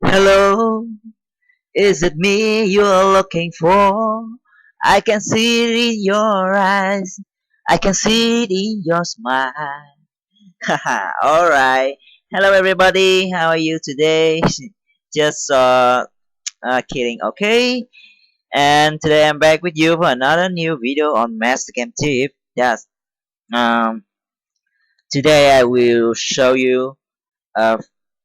Hello, is it me you're looking for? I can see it in your eyes. I can see it in your smile. Haha, alright. Hello everybody, how are you today? Just kidding, okay? And today I'm back with you for another new video on Mastercam tip. Yes. Um Today I will show you a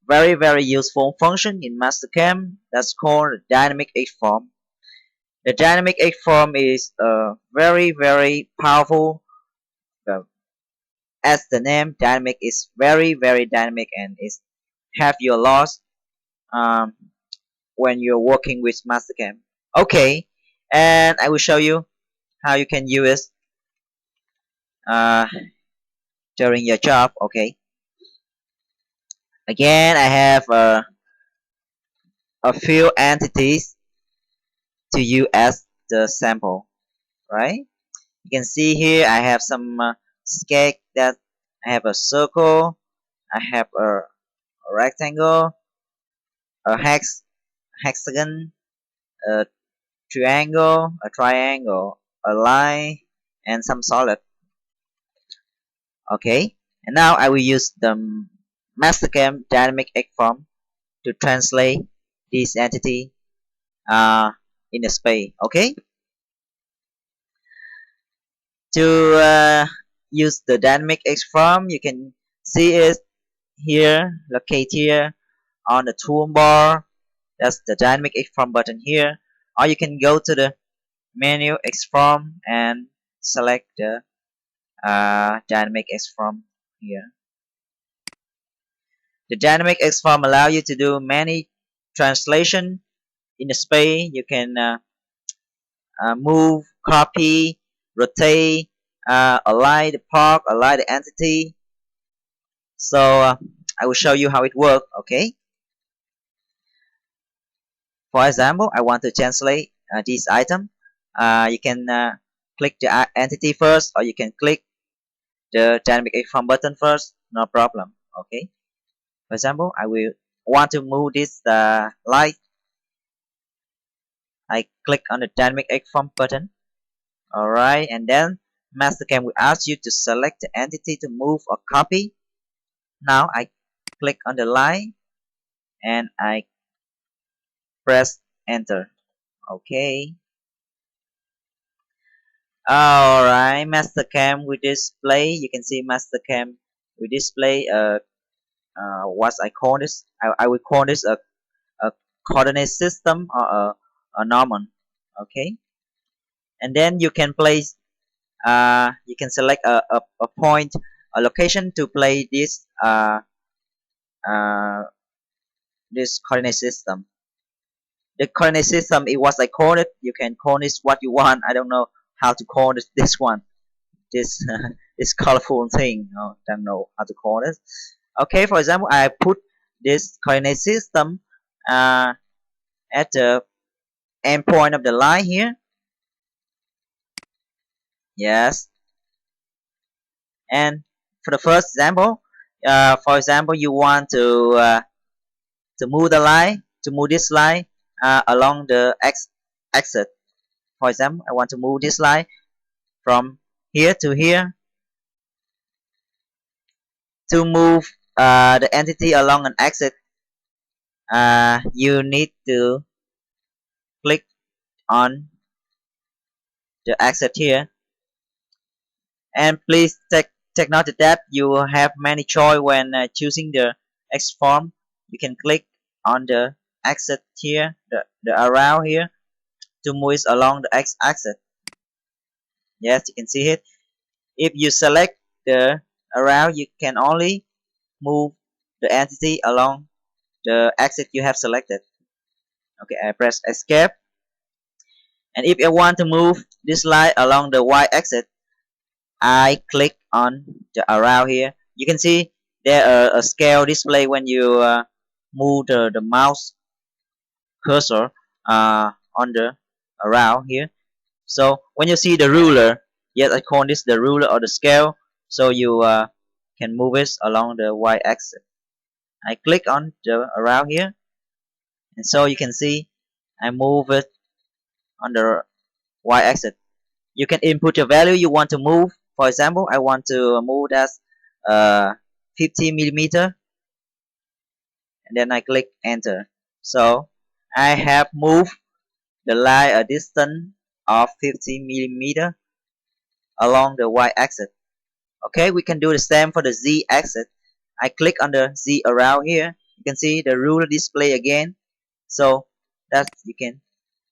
very useful function in Mastercam that's called Dynamic Xform. The Dynamic Xform is very powerful. uh, as the name, dynamic is very dynamic and is have your loss um, when you're working with Mastercam. Okay, and I will show you how you can use it uh, during your job. Okay, again I have a few entities to use as the sample, right? You can see here I have some sketch that I have a circle, I have a rectangle, a hexagon, a triangle, a triangle, a line, and some solid. Okay, and now I will use the Mastercam Dynamic Xform to translate this entity uh, in a space. Okay, to use the Dynamic Xform, you can see it here, locate here on the toolbar. That's the Dynamic Xform button here, or you can go to the menu Xform and select the Dynamic Xform here. The Dynamic Xform allow you to do many translation in the space. You can move, copy, rotate, align the part, align the entity. So I will show you how it works. Okay. For example, I want to translate this item. You can click the entity first, or you can click the Dynamic Xform button first. No problem. Okay. For example, I will want to move this light. I click on the Dynamic Xform button. Alright, and then Mastercam will ask you to select the entity to move or copy. Now I click on the line and I press enter. Okay. Alright, Mastercam will display. You can see Mastercam will display what I call this. I will call this a coordinate system or a normal. Okay, and then you can place you can select a point, a location to play uh, this coordinate system. The coordinate system is what I call it. You can call this what you want. I don't know how to call this one. This this colorful thing. No, don't know how to call it. Okay, for example, I put this coordinate system uh, at the end point of the line here. Yes, and for the first example, for example, you want to move the line, to move this line along the axis. For example, I want to move this line from here to here. To move the entity along an axis, you need to click on the axis here. And please take note that you will have many choice when choosing the X form. You can click on the axis here, the arrow here, to move it along the X axis. Yes, you can see it. If you select the arrow, you can only move the entity along the axis you have selected. Okay, I press escape. And if I want to move this line along the y-axis, I click on the arrow here. You can see there a scale display when you move the mouse cursor on the arrow here. So when you see the ruler, yes, I call this the ruler or the scale. So you can move it along the y-axis. I click on the arrow here. And so you can see I move it on the y-axis. You can input your value you want to move. For example, I want to move that uh, 50 millimeter, and then I click enter. So I have moved the line a distance of 50 millimeter along the y-axis. Okay, we can do the same for the z-axis. I click on the z around here. You can see the ruler display again. So that you can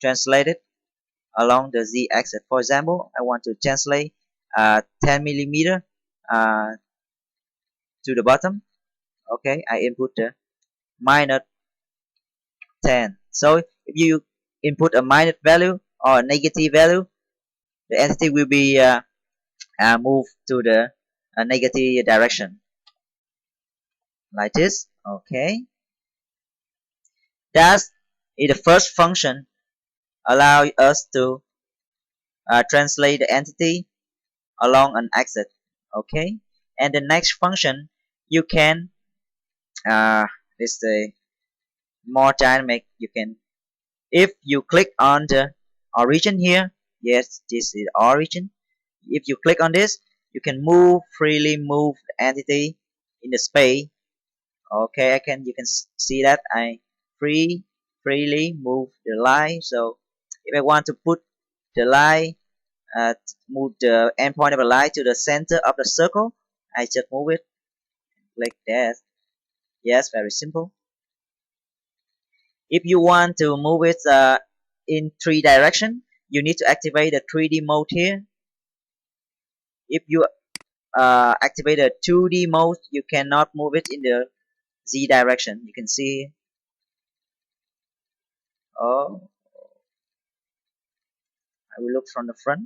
translate it along the z-axis. For example, I want to translate 10 millimeter to the bottom. Okay, I input the minus 10. So if you input a minus value or a negative value, the entity will be moved to the negative direction like this. Okay, that's the first function allow us to translate the entity along an axis. Okay, and the next function you can let's say more dynamic. You can, if you click on the origin here, yes, this is origin. If you click on this, you can freely move the entity in the space. Okay, you can see that I freely move the line. So if I want to put the line, move the endpoint of the line to the center of the circle, I just move it like that. Yes, very simple. If you want to move it in 3 direction, you need to activate the 3D mode here. If you activate the 2D mode, you cannot move it in the Z direction. You can see, oh, I will look from the front.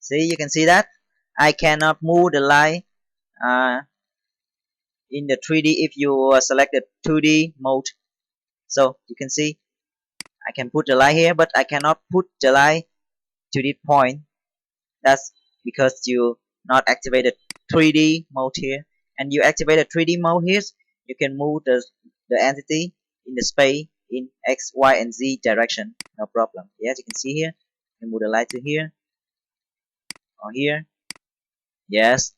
See, you can see that I cannot move the line uh, in the 3D if you select the 2D mode. So you can see I can put the line here, but I cannot put the line to this point. That's because you not activated 3D mode here. And you activated 3D mode here, you can move the entity in the space in X, Y, and Z direction. No problem. Yes, you can see here. You can move the light to here or here. Yes,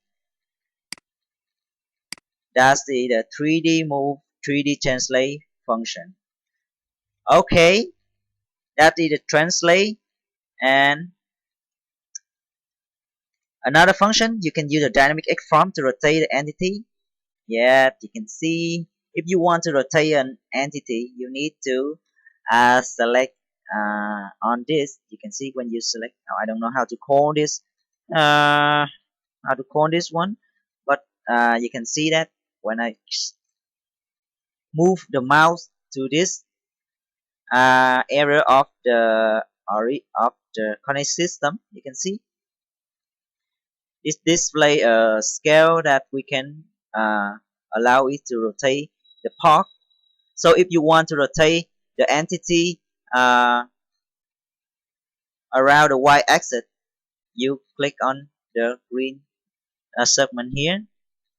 that's the 3D move, 3D translate function. Okay, that is the translate. And another function, you can use a dynamic Xform to rotate the entity. Yeah, you can see if you want to rotate an entity, you need to select on this. You can see when you select, I don't know how to call this, one, but you can see that when I move the mouse to this area of the coordinate system, you can see this display a scale that we can allow it to rotate the part. So if you want to rotate the entity around the y-axis, you click on the green segment here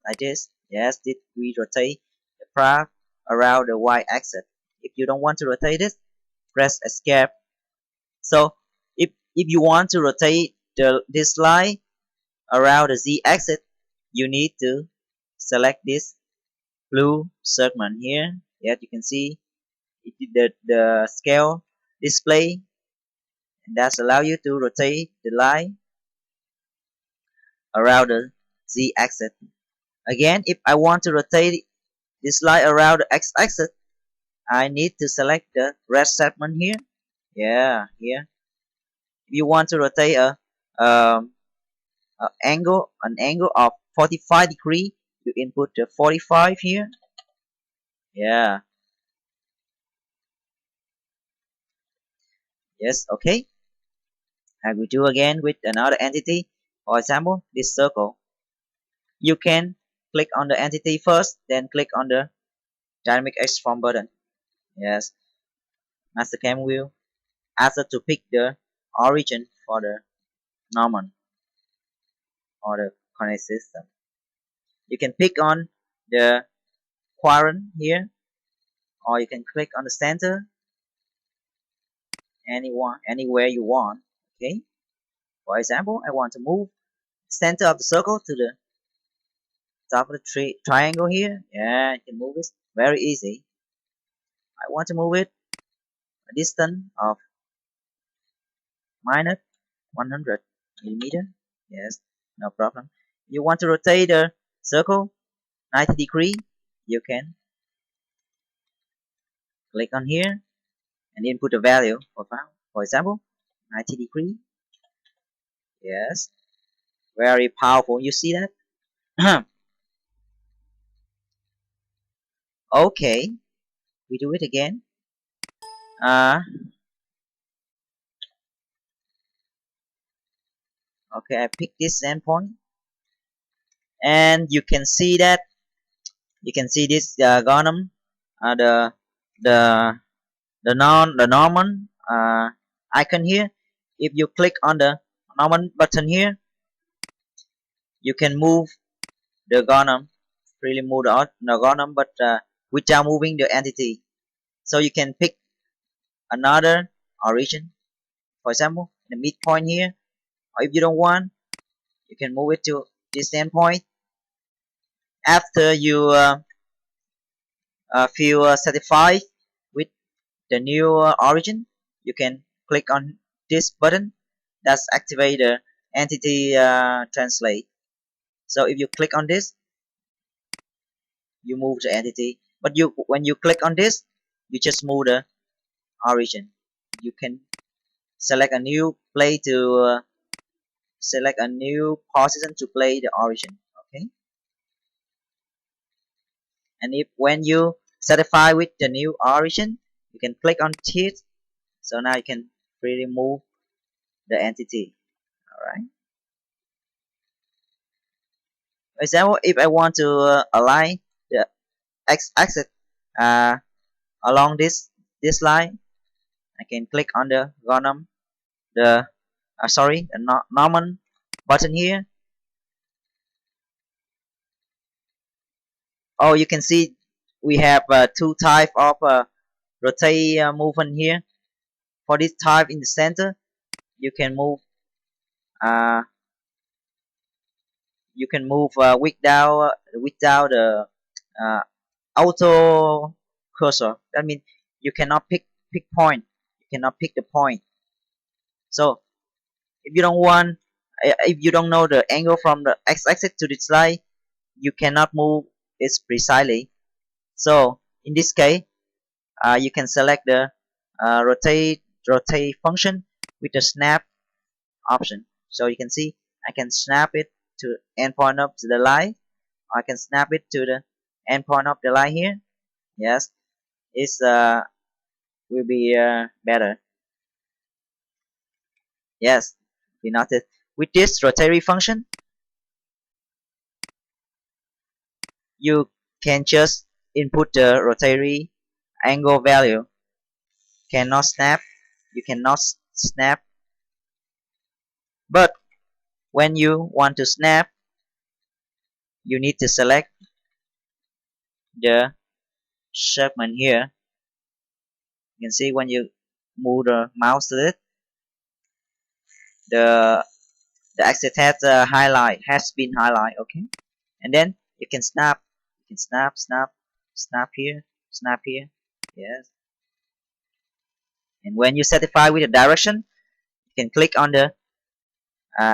like this. Yes, this will rotate the part around the y-axis. If you don't want to rotate it, press escape. So if you want to rotate this line around the z-axis, you need to select this blue segment here. Yes, you can see the scale display, and that's allow you to rotate the line around the z-axis. Again, if I want to rotate this line around the x-axis, I need to select the red segment here. Yeah, here. If you want to rotate an angle of 45 degree, you input the 45 here. Yeah. Yes. Okay. I will do again with another entity. For example, this circle. You can click on the entity first, then click on the Dynamic Xform button. Yes, Mastercam will ask us to pick the origin for the normal or the coordinate system. You can pick on the quadrant here, or you can click on the center anywhere you want. Okay. For example, I want to move the center of the circle to the top of the triangle here. Yeah, I can move it very easy. I want to move it a distance of minus 100 millimeter. Yes, no problem. You want to rotate the circle 90 degree, you can click on here and input a value for example 90 degree. Yes, very powerful. You see that? Okay, we do it again. uh okay, I pick this endpoint, and you can see this Gonum, the the the normal icon here. If you click on the normal button here, you can move the Gonum, really move the Gonum, but without moving the entity. So you can pick another origin, for example in the midpoint here, or if you don't want, you can move it to this endpoint. After you feel satisfied with the new origin, you can click on this button. That's activate the entity translate. So if you click on this, you move the entity, but when you click on this, you just move the origin. You can select a new play to select a new position to play the origin. Okay, and if when you satisfy with the new origin, you can click on it. So now you can freely move the entity. All right. For example, if I want to align the x-axis uh, along this line, I can click on the Gonum, the sorry, the Norman button here. Oh, you can see we have two type of rotate movement here. For this type in the center, you can move uh, without the uh, auto cursor. That means you cannot pick point. You cannot pick the point. So if you don't want, if you don't know the angle from the x-axis to this line, you cannot move it precisely. So in this case, you can select the rotate function with the snap option. So you can see I can snap it to endpoint of the line, or I can snap it to the endpoint of the line here. Yes, it's will be better. Yes, we noted. With this rotary function, you can just input the rotary angle value. Cannot snap, you cannot snap, but when you want to snap, you need to select the segment here. You can see when you move the mouse to it, the axis has been highlight. Okay, and then you can snap. You can snap here, snap here. Yes, and when you satisfy with the direction, you can click on the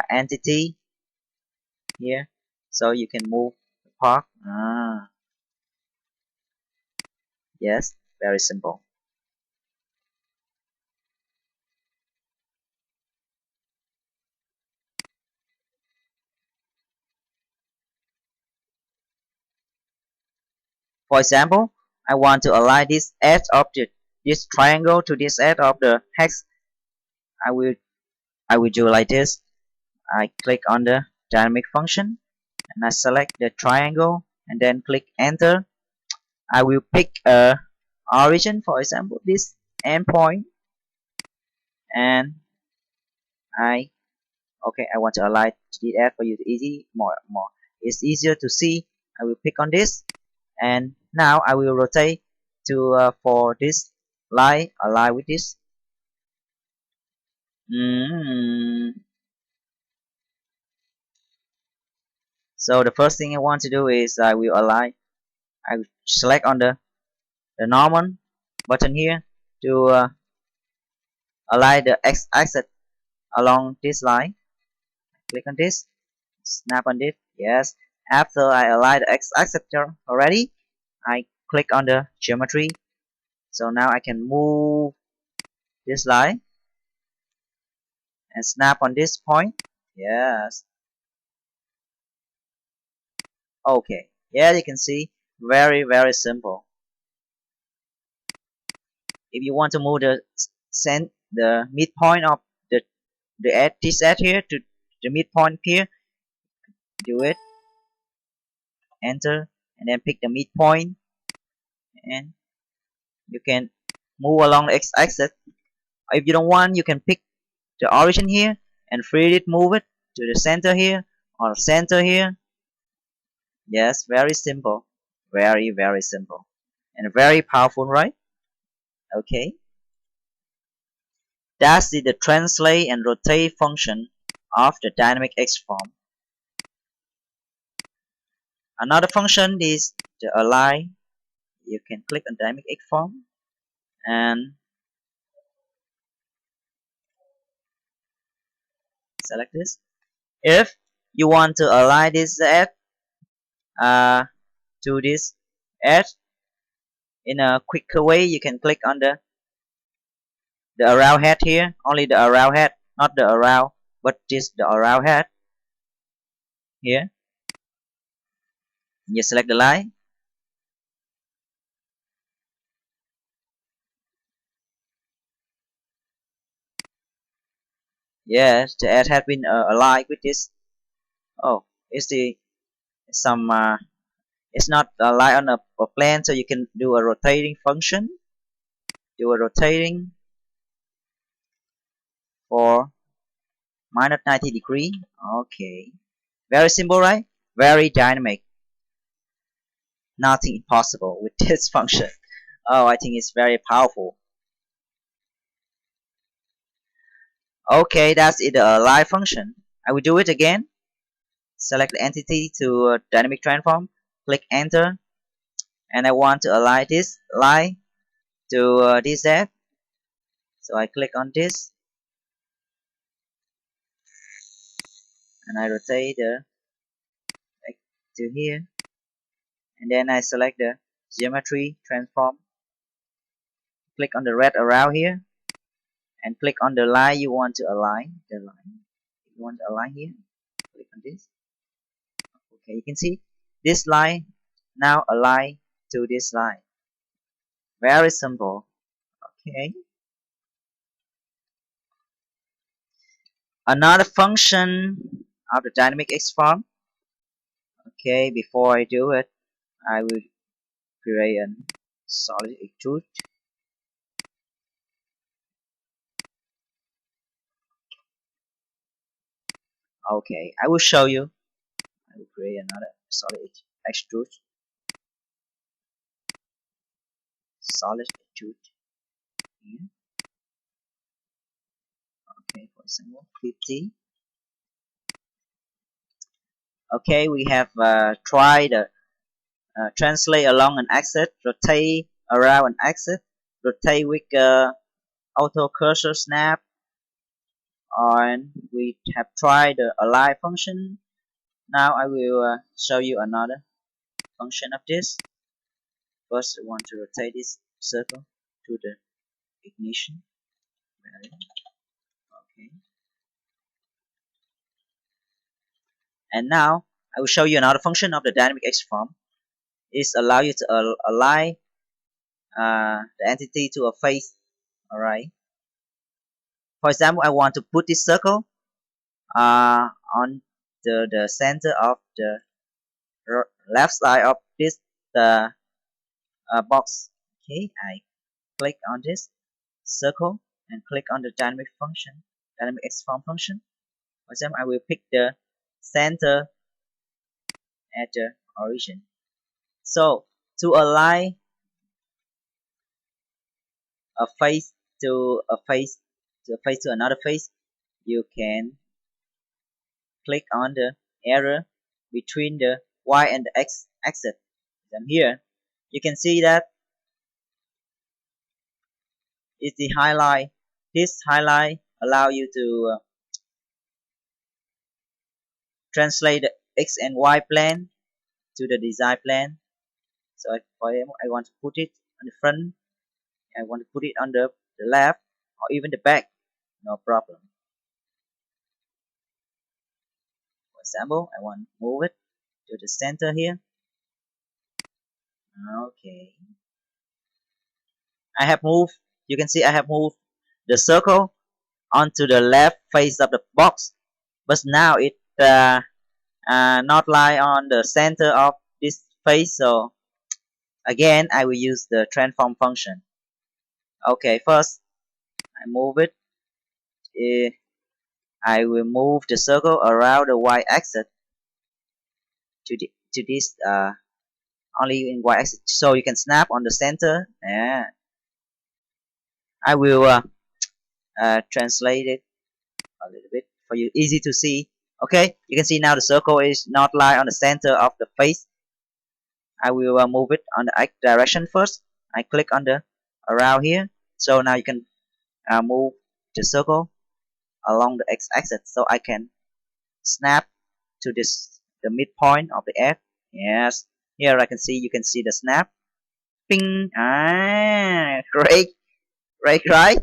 entity here, so you can move the part. Yes, very simple. For example, I want to align this edge of this triangle to this edge of the hex. I will I will do like this. I click on the dynamic function and I select the triangle and then click enter. I will pick a origin, for example this endpoint, and I okay, I want to align the edge for you to easy more it's easier to see I will pick on this, and now I will rotate to for this line align with this. So the first thing I want to do is I will align. I will select on the normal button here to align the x-axis along this line. Click on this, snap on it. Yes. After I align the x-axis already, I click on the geometry. So now I can move this line and snap on this point. Yes. Okay. Yeah, you can see very simple. If you want to move the send the midpoint of the edge, this edge here to the midpoint here, do it, enter, and then pick the midpoint, and you can move along the x-axis. If you don't want, you can pick the origin here and freely move it to the center here or center here. Yes, very simple, very simple, and very powerful, right? Okay, that's the translate and rotate function of the Dynamic Xform. Another function is the align. You can click on Dynamic Xform and select this. If you want to align this edge to this edge in a quicker way, you can click on the around head here. Only the around head, not the around, but this the around head here. You select the line. Yes, the edge has been aligned with this. Oh, it's the some it's not aligned on a plane, so you can do a rotating function. Do a rotating for minus 90 degree. Okay, very simple, right? Very dynamic. Nothing impossible with this function. Oh, I think it's very powerful. Okay, that's it, the align function. I will do it again. Select the entity to dynamic transform. Click enter, and I want to align this line to this edge. So I click on this, and I rotate like to here, and then I select the geometry transform. Click on the red arrow here, and click on the line you want to align. The line you want to align here. Click on this. Okay, you can see this line now align to this line. Very simple. Okay. Another function of the Dynamic Xform. Okay, before I do it, I will create a solid extrude. Okay, I will show you. I will create another solid extrude. Solid extrude here. Okay, for example, 50. Okay, we have tried translate along an axis, rotate around an axis, rotate with auto cursor snap, and we have tried the align function. Now I will show you another function of this. First, I want to rotate this circle to the ignition. Okay. And now I will show you another function of the Dynamic Xform. It's allow you to align the entity to a face. Alright. For example, I want to put this circle on the center of the left side of this box. Okay, I click on this circle and click on the dynamic Xform function. For example, I will pick the center at the origin. So to align a face to a face to a face to another face, you can click on the arrow between the Y and the X axis. Then here you can see that is the highlight. This highlight allow you to translate the X and Y plane to the design plane. So for example, I want to put it on the front, I want to put it on the left or even the back, no problem. For example, I want to move it to the center here. Okay. I have moved, you can see I have moved the circle onto the left face of the box, but now it not lie on the center of this face, so again I will use the transform function. Okay, first I move it. I will move the circle around the y-axis to this only in y-axis, so you can snap on the center. Yeah, I will translate it a little bit for you, easy to see. Okay, you can see now the circle is not lie on the center of the face. I will move it on the X direction first. I click on the around here, so now you can move the circle along the x-axis, so I can snap to this the midpoint of the F. Yes, here I can see, you can see the snap. Ping. Great, great, right?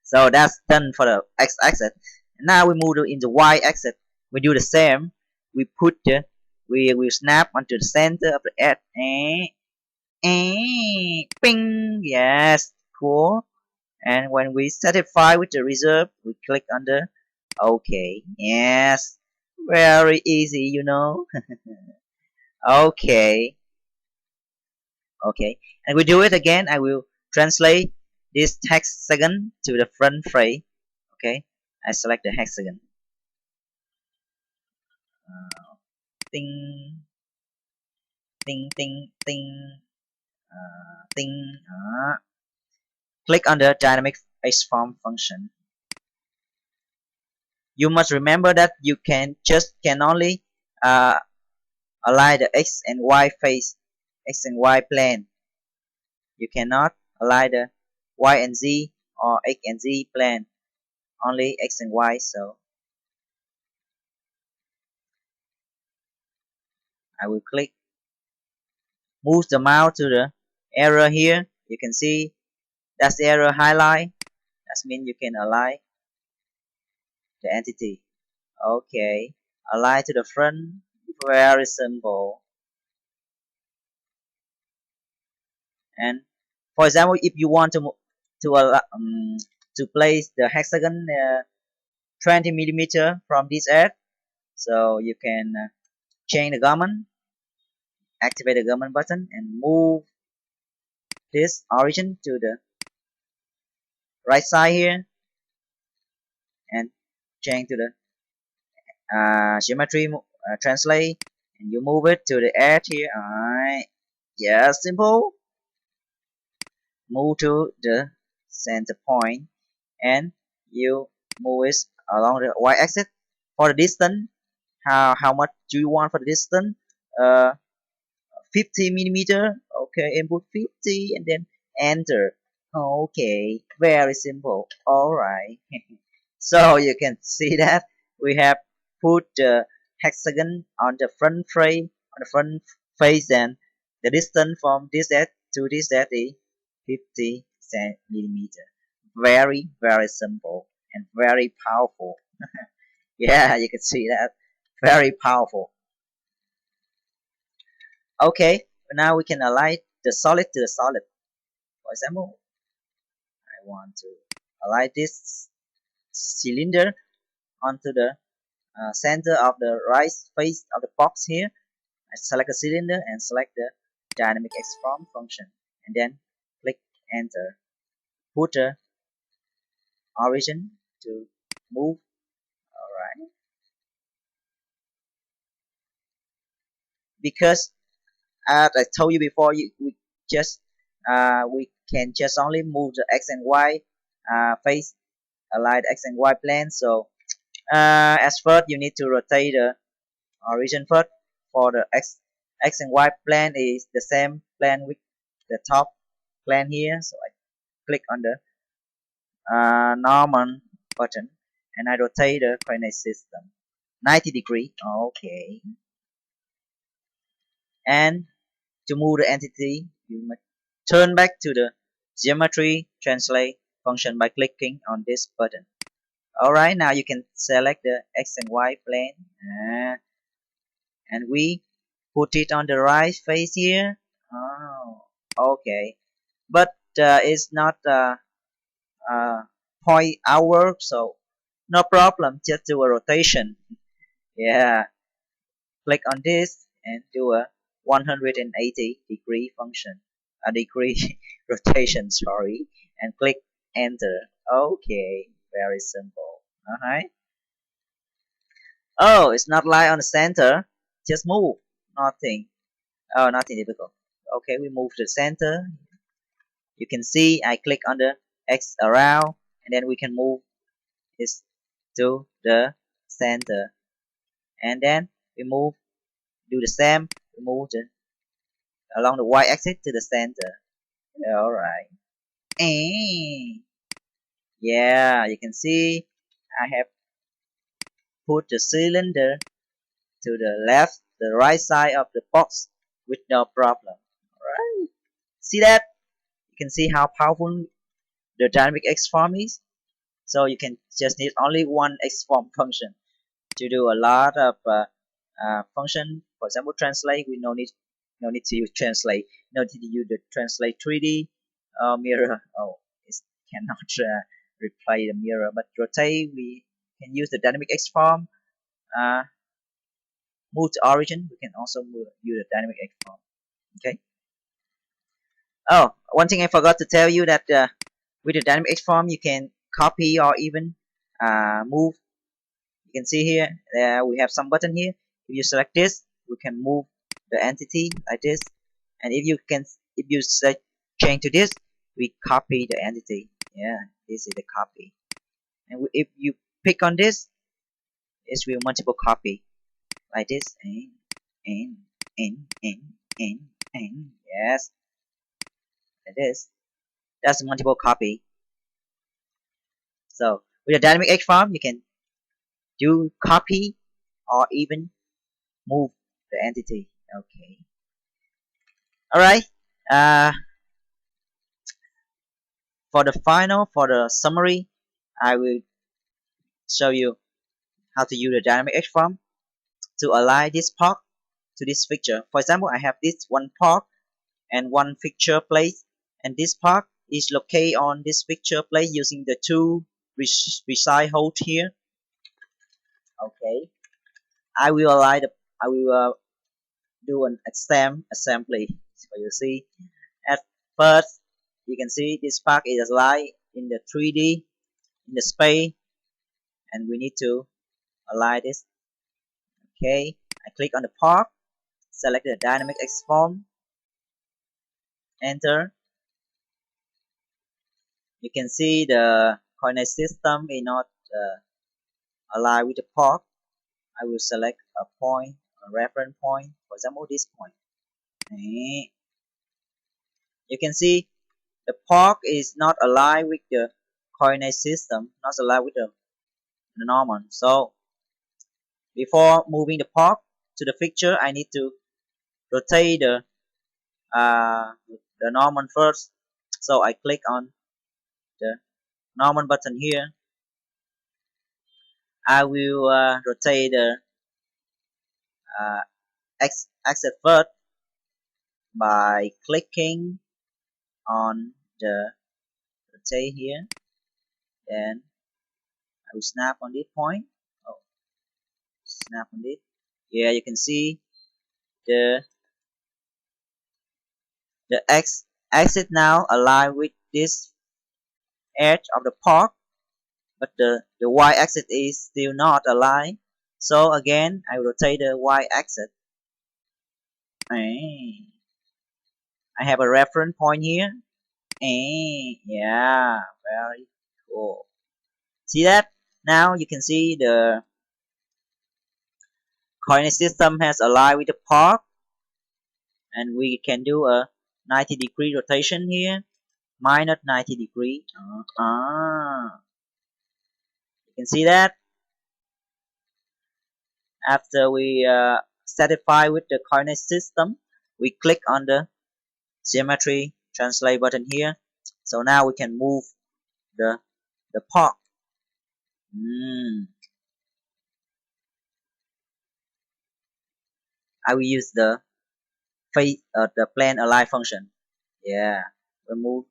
So that's done for the x-axis. Now we move in the y-axis. We do the same. We put the we will snap onto the center of the F. Ping. Yes, cool. And when we satisfy with the result, we click on the OK. Yes, very easy, you know. Okay, okay. And we do it again. I will translate this hexagon to the front frame. Okay, I select the hexagon. Ting, ting, ting, ting, ting. Click on the Dynamic Xform function. You must remember that you can only uh, align the X and Y face, X and Y plane. You cannot align the Y and Z or X and Z plane, only X and Y. So I will click, move the mouse to the arrow here. You can see that's the arrow highlight. That means you can align the entity. Okay, align to the front. Very simple. And for example, if you want to place the hexagon 20 millimeter from this edge, so you can change the garment, activate the garment button, and move this origin to the right side here, and change to the geometry translate, and you move it to the edge here. Alright, yeah, simple. Move to the center point, and you move it along the y-axis. For the distance, how much do you want for the distance? 50 millimeter. Okay, input 50 and then enter. Okay, very simple. All right. So you can see that we have put the hexagon on the front frame, on the front face, and the distance from this edge to this edge is 50 millimeter. Very, very simple and very powerful. Yeah, you can see that. Very powerful. Okay, now we can align the solid to the solid. For example, I want to align this cylinder onto the center of the right face of the box here. I select a cylinder and select the Dynamic Xform function, and then click enter. Put the origin to move. Alright. Because As I told you before, just we can just only move the x and y face, align the x and y plane. So as first you need to rotate the origin first. For the x and y plane is the same plane with the top plane here. So I click on the normal button and I rotate the coordinate system 90 degree. Okay, and to move the entity, you must turn back to the geometry translate function by clicking on this button. Alright, now you can select the x and y plane and we put it on the right face here. Oh, okay, but it's not point outward, so no problem, just do a rotation. Yeah, click on this and do a 180-degree function, a degree rotation, sorry, and click enter. Okay, very simple. Alright. Oh, it's not lie on the center, just move, nothing. Oh, nothing difficult. Okay, we move to the center. You can see I click on the X around and then we can move this to the center, and then we move, do the same, we move along the y-axis to the center. Alright. Yeah, you can see I have put the cylinder to the left, the right side of the box with no problem. Alright. See that? You can see how powerful the Dynamic Xform is. So you can just need only one Xform function to do a lot of function. For example, translate. We no need to use translate. No need to use the translate 3D mirror. Oh, it cannot replay the mirror. But rotate, we can use the Dynamic Xform. Uh, move to origin. We can also use the Dynamic Xform. Okay. Oh, one thing I forgot to tell you that with the Dynamic Xform you can copy or even move. You can see here we have some button here. If you select this, we can move the entity like this, and if you select change to this, we copy the entity. Yeah, this is the copy, and if you pick on this, it will multiple copy like this, and and and yes, like this. That's multiple copy. So with a dynamic Xform, you can do copy or even move the entity. Okay. All right. Uh, for the summary, I will show you how to use the dynamic Xform to align this part to this fixture. For example, I have this one part and one fixture plate, and this part is located on this fixture plate using the two reside holes here. Okay. I will do an assembly. So you see, at first you can see this part is aligned in the 3D in the space, and we need to align this. Okay, I click on the part, select the Dynamic Xform, enter. You can see the coordinate system is not aligned with the part. I will select a point, a reference point, for example this point. You can see the part is not aligned with the coordinate system, not aligned with the normal. So before moving the part to the fixture, I need to rotate the normal first. So I click on the normal button here. I will rotate the uh, axis first by clicking on the rotate here. Then I will snap on this point. Oh, snap on this. Yeah, you can see the axis now align with this edge of the part, but the y-axis is still not aligned. So again, I rotate the y-axis. I have a reference point here. And yeah, very cool. See that? Now you can see the coordinate system has aligned with the park, and we can do a 90-degree rotation here, minus 90 degree. You can see that. After we satisfy with the coordinate system, we click on the geometry translate button here. So now we can move the park. I will use the plane align function. Yeah, we move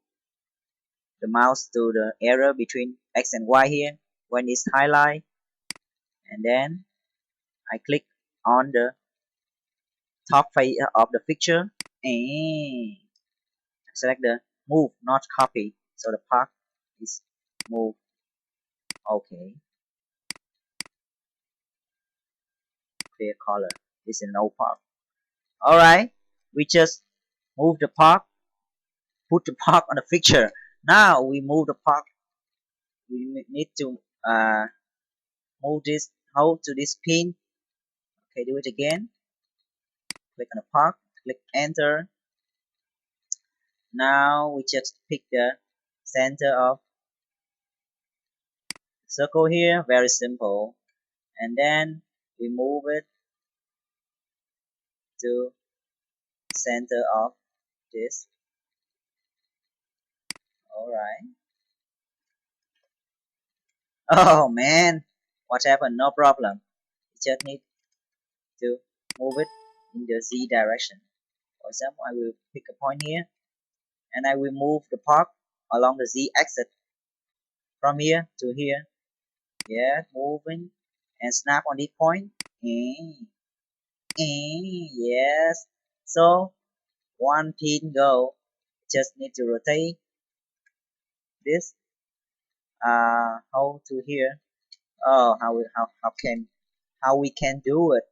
the mouse to the area between x and y here when it's highlight, and then I click on the top face of the picture and select the move, not copy. So the park is moved. Okay, clear color. It's an old park. Alright, we just move the park, put the park on the picture. Now we move the park. We need to move this hold to this pin. Okay, do it again. Click on the park, click enter. Now we just pick the center of the circle here, very simple. And then we move it to center of this. Alright. Oh man, what happened? No problem. You just need to move it in the Z direction. For example, I will pick a point here and I will move the park along the Z axis from here to here. Yeah, moving and snap on this point. Yes. So one pin go. Just need to rotate this how to here. Oh, how we can do it?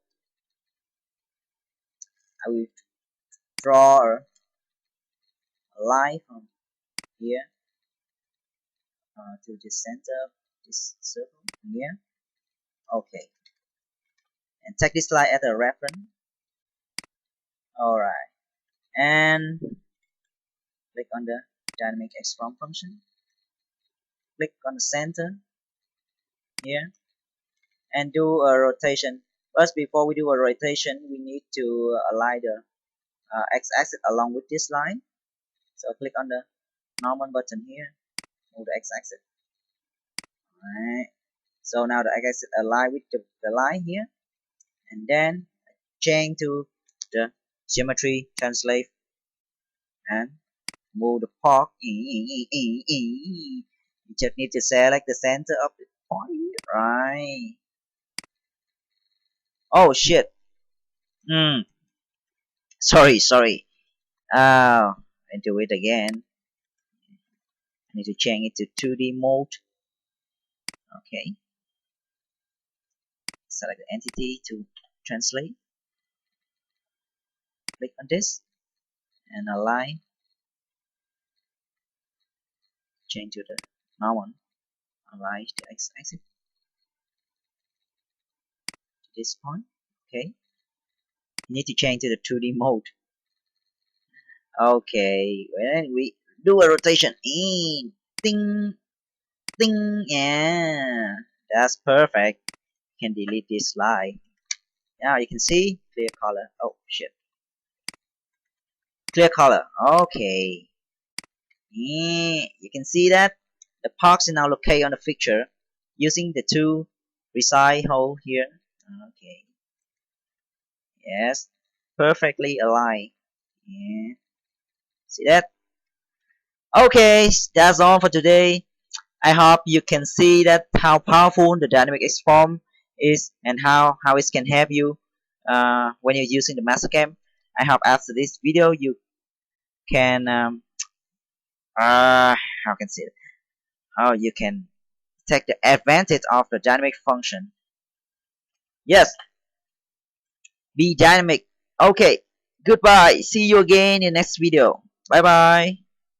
I will draw a line from here to the center of this circle here. Okay, and take this line as a reference. Alright, and click on the Dynamic Xform function. Click on the center here and do a rotation. First, before we do a rotation, we need to align the x-axis along with this line. So click on the normal button here, move the x-axis. Alright. So now the x-axis align with the line here, and then change to the geometry translate and move the park. You just need to select the center of the point, right? Oh shit. Sorry. Oh, I do it again. I need to change it to 2D mode. Okay. Select the entity to translate. Click on this and align. Change to the normal. Align the x-axis to this point. Okay. You need to change to the 2D mode. Okay. When we do a rotation, ding, ding, yeah, that's perfect. You can delete this slide. Now you can see clear color. Oh shit. Clear color. Okay. You can see that the parks is now located on the picture using the two resize hole here. Okay. Yes. Perfectly aligned. Yeah. See that? Okay, that's all for today. I hope you can see that how powerful the Dynamic Xform is and how it can help you when you're using the Mastercam. I hope after this video you can how can I say it? How you can take the advantage of the dynamic function. Yes, be dynamic. Okay, Goodbye. See you again in next video. Bye bye.